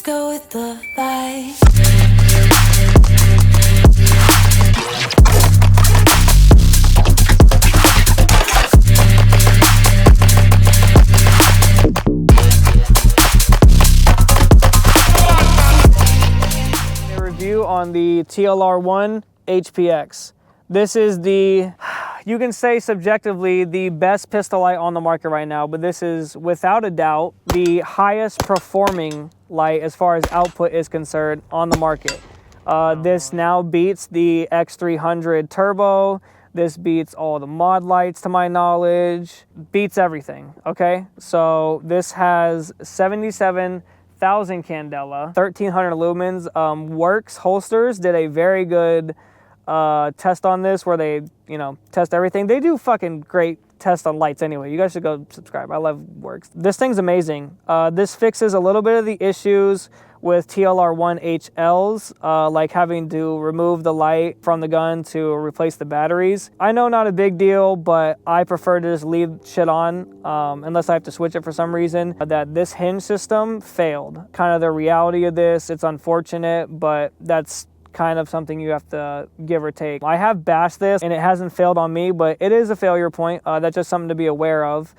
go with the vibe. A review on the TLR-1 HP-X. This is the, you can say subjectively, the best pistol light on the market right now, but this is without a doubt the highest performing light as far as output is concerned on the market. This now beats the X300 Turbo. This beats all the mod lights to my knowledge, beats everything, okay? So this has 77,000 candela, 1,300 lumens. Works Holsters did a very good test on this where they, test everything. They do fucking great tests on lights anyway. You guys should go subscribe. I love Works. This thing's amazing. This fixes a little bit of the issues with TLR-1 HLs, like having to remove the light from the gun to replace the batteries. I know not a big deal, but I prefer to just leave shit on unless I have to switch it for some reason. That this hinge system failed. Kind of the reality of this, it's unfortunate, but that's kind of something you have to give or take. I have bashed this and it hasn't failed on me, but it is a failure point. That's just something to be aware of.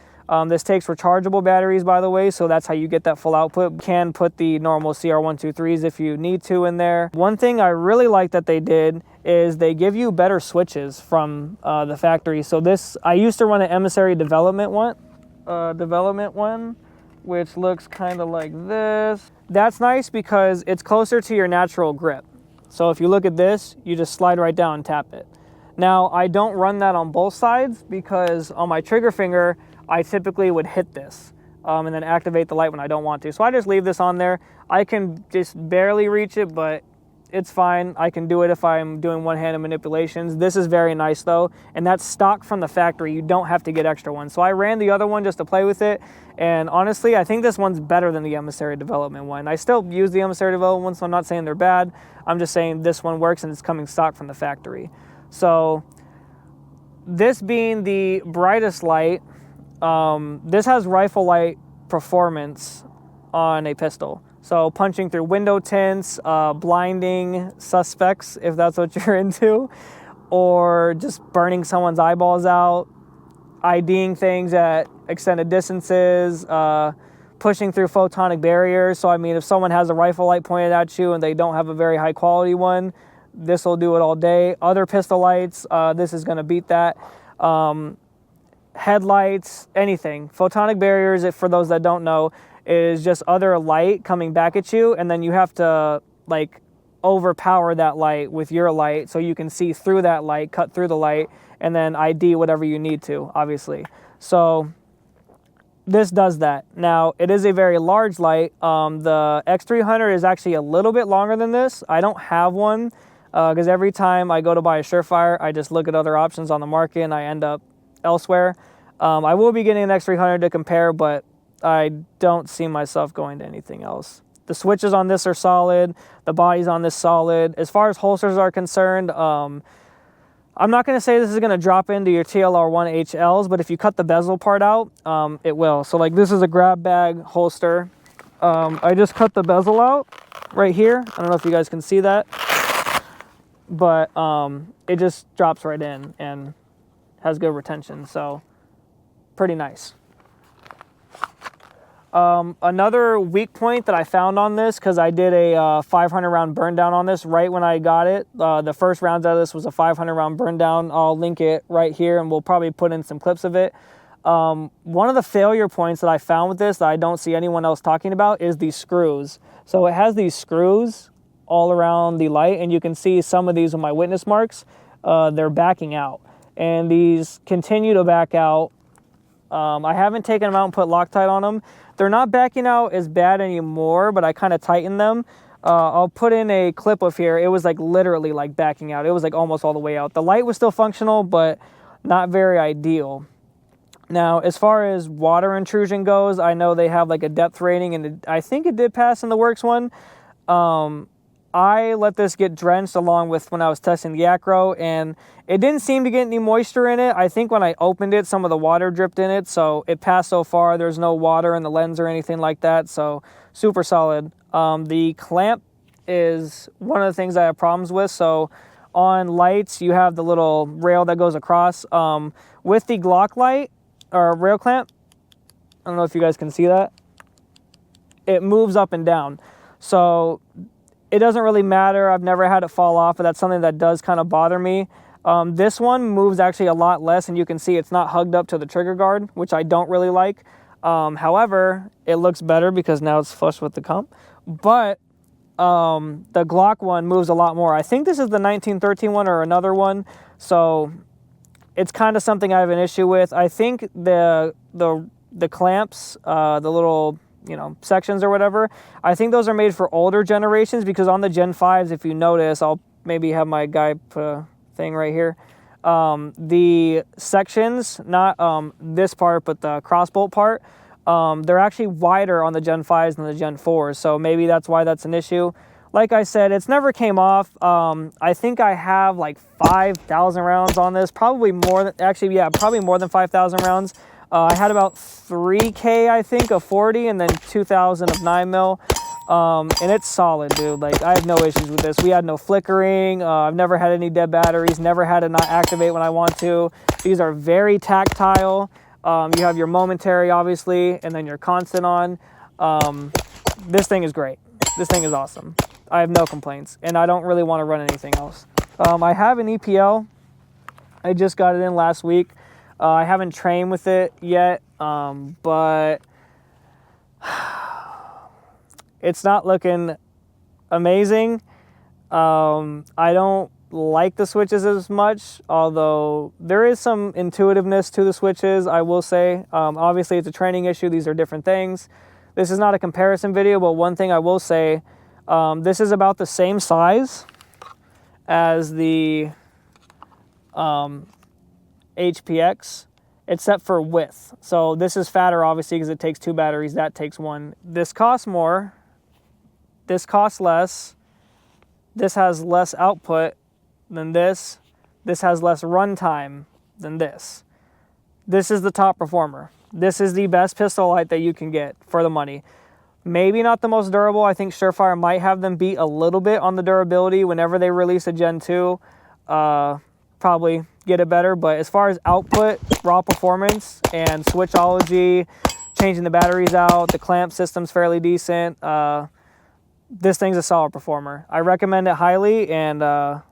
This takes rechargeable batteries, by the way, so that's how you get that full output. You can put the normal CR123s if you need to in there. One thing I really like that they did is they give you better switches from the factory. So this, I used to run an Emissary development one, which looks kind of like this. That's nice because it's closer to your natural grip. So if you look at this, you just slide right down and tap it. Now, I don't run that on both sides because on my trigger finger, I typically would hit this and then activate the light when I don't want to. So I just leave this on there. I can just barely reach it, but it's fine. I can do it if I'm doing one-handed manipulations. This is very nice though, and that's stock from the factory. You don't have to get extra ones. So I ran the other one just to play with it, and honestly, I think this one's better than the Emissary development one. I still use the Emissary development one, so I'm not saying they're bad. I'm just saying this one works and it's coming stock from the factory. So this being the brightest light, this has rifle light performance on a pistol. So punching through window tints, blinding suspects, if that's what you're into, or just burning someone's eyeballs out, IDing things at extended distances, pushing through photonic barriers. So I mean, if someone has a rifle light pointed at you and they don't have a very high quality one, this will do it all day. Other pistol lights, this is gonna beat that. Headlights, anything. Photonic barriers, for those that don't know, is just other light coming back at you, and then you have to like overpower that light with your light so you can see through that light, cut through the light, and then ID whatever you need to, obviously. So this does that. Now, it is a very large light. The X300 is actually a little bit longer than this. I don't have one because every time I go to buy a Surefire, I just look at other options on the market and I end up elsewhere. I will be getting an X300 to compare, but I don't see myself going to anything else. The switches on this are solid. The body's on this solid. As far as holsters are concerned, I'm not going to say this is going to drop into your TLR-1 HLs, but if you cut the bezel part out, it will. So like this is a grab bag holster. I just cut the bezel out right here. I don't know if you guys can see that, but it just drops right in and has good retention. So pretty nice. Another weak point that I found on this, because I did a 500 round burn down on this right when I got it. The first round out of this was a 500 round burn down. I'll link it right here and we'll probably put in some clips of it. One of the failure points that I found with this that I don't see anyone else talking about is these screws. So it has these screws all around the light, and you can see some of these with my witness marks. They're backing out, and these continue to back out. I haven't taken them out and put Loctite on them. They're not backing out as bad anymore, but I kind of tightened them. I'll put in a clip of here. It was like literally like backing out. It was like almost all the way out. The light was still functional, but not very ideal. Now, as far as water intrusion goes, I know they have like a depth rating, and I think it did pass in the Works one. I let this get drenched along with when I was testing the Acro, and it didn't seem to get any moisture in it. I think when I opened it, some of the water dripped in it, so it passed so far. There's no water in the lens or anything like that, so super solid. The clamp is one of the things I have problems with. So on lights, you have the little rail that goes across. With the Glock light or rail clamp, I don't know if you guys can see that. It moves up and down. So it doesn't really matter. I've never had it fall off, but that's something that does kind of bother me. This one moves actually a lot less, and you can see it's not hugged up to the trigger guard, which I don't really like. However, it looks better because now it's flush with the comp. But the Glock one moves a lot more. I think this is the 1913 one or another one, so it's kind of something I have an issue with. I think the clamps, the little, you know, sections or whatever, I think those are made for older generations, because on the Gen 5s, if you notice, I'll maybe have my guy put a thing right here. The sections, not this part, but the crossbolt part, they're actually wider on the Gen 5s than the Gen 4s, so maybe that's why that's an issue. Like I said, it's never came off. I think I have like 5,000 rounds on this, probably more than, actually, yeah, probably more than 5,000 rounds. I had about 3K, I think, of 40, and then 2,000 of 9mm. And it's solid, dude. Like, I have no issues with this. We had no flickering. I've never had any dead batteries, never had it not activate when I want to. These are very tactile. You have your momentary, obviously, and then your constant on. This thing is great. This thing is awesome. I have no complaints, and I don't really want to run anything else. I have an EPL. I just got it in last week. I haven't trained with it yet, but it's not looking amazing. I don't like the switches as much, although there is some intuitiveness to the switches, I will say. Obviously, it's a training issue. These are different things. This is not a comparison video, but one thing I will say, this is about the same size as the HP-X, except for width. So this is fatter, obviously, because it takes 2 batteries. That takes 1. This costs more. This costs less. This has less output than this. This has less runtime than this. This is the top performer. This is the best pistol light that you can get for the money. Maybe not the most durable. I think Surefire might have them beat a little bit on the durability whenever they release a Gen 2. Probably get it better, but as far as output, raw performance, and switchology, changing the batteries out, the clamp system's fairly decent. This thing's a solid performer. I recommend it highly, and I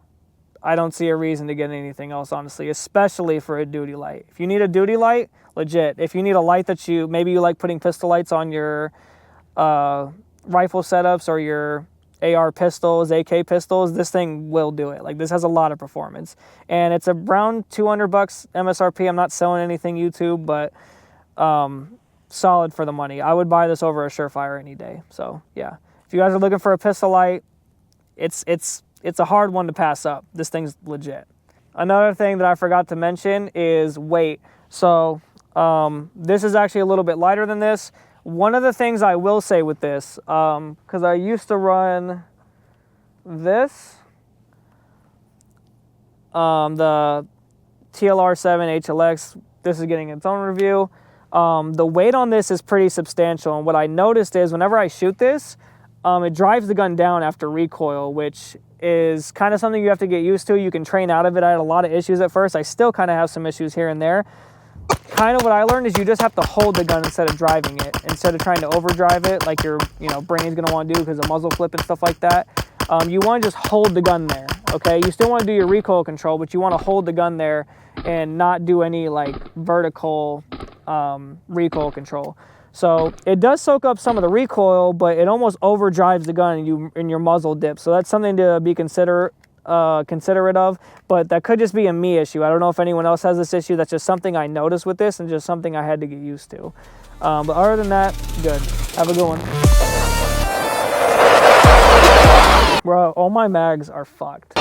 don't see a reason to get anything else, honestly, especially for a duty light. If you need a duty light, legit. If you need a light that maybe you like putting pistol lights on your rifle setups or your AR pistols, AK pistols, this thing will do it. Like, this has a lot of performance, and it's around $200 MSRP. I'm not selling anything YouTube, but solid for the money. I would buy this over a Surefire any day. So yeah, if you guys are looking for a pistol light, it's a hard one to pass up. This thing's legit. Another thing that I forgot to mention is weight. So this is actually a little bit lighter than this. One of the things I will say with this, because I used to run this, the TLR-1 HP-X, this is getting its own review. The weight on this is pretty substantial, and what I noticed is whenever I shoot this, it drives the gun down after recoil, which is kind of something you have to get used to. You can train out of it. I had a lot of issues at first. I still kind of have some issues here and there. Kind of what I learned is you just have to hold the gun instead of driving it, instead of trying to overdrive it like your brain's going to want to do because of muzzle flip and stuff like that. You want to just hold the gun there, okay? You still want to do your recoil control, but you want to hold the gun there and not do any like vertical recoil control. So it does soak up some of the recoil, but it almost overdrives the gun and your muzzle dips. So that's something to be considerate of, but that could just be a me issue. I don't know if anyone else has this issue. That's just something I noticed with this and just something I had to get used to. But other than that, good. Have a good one. Bro, all my mags are fucked.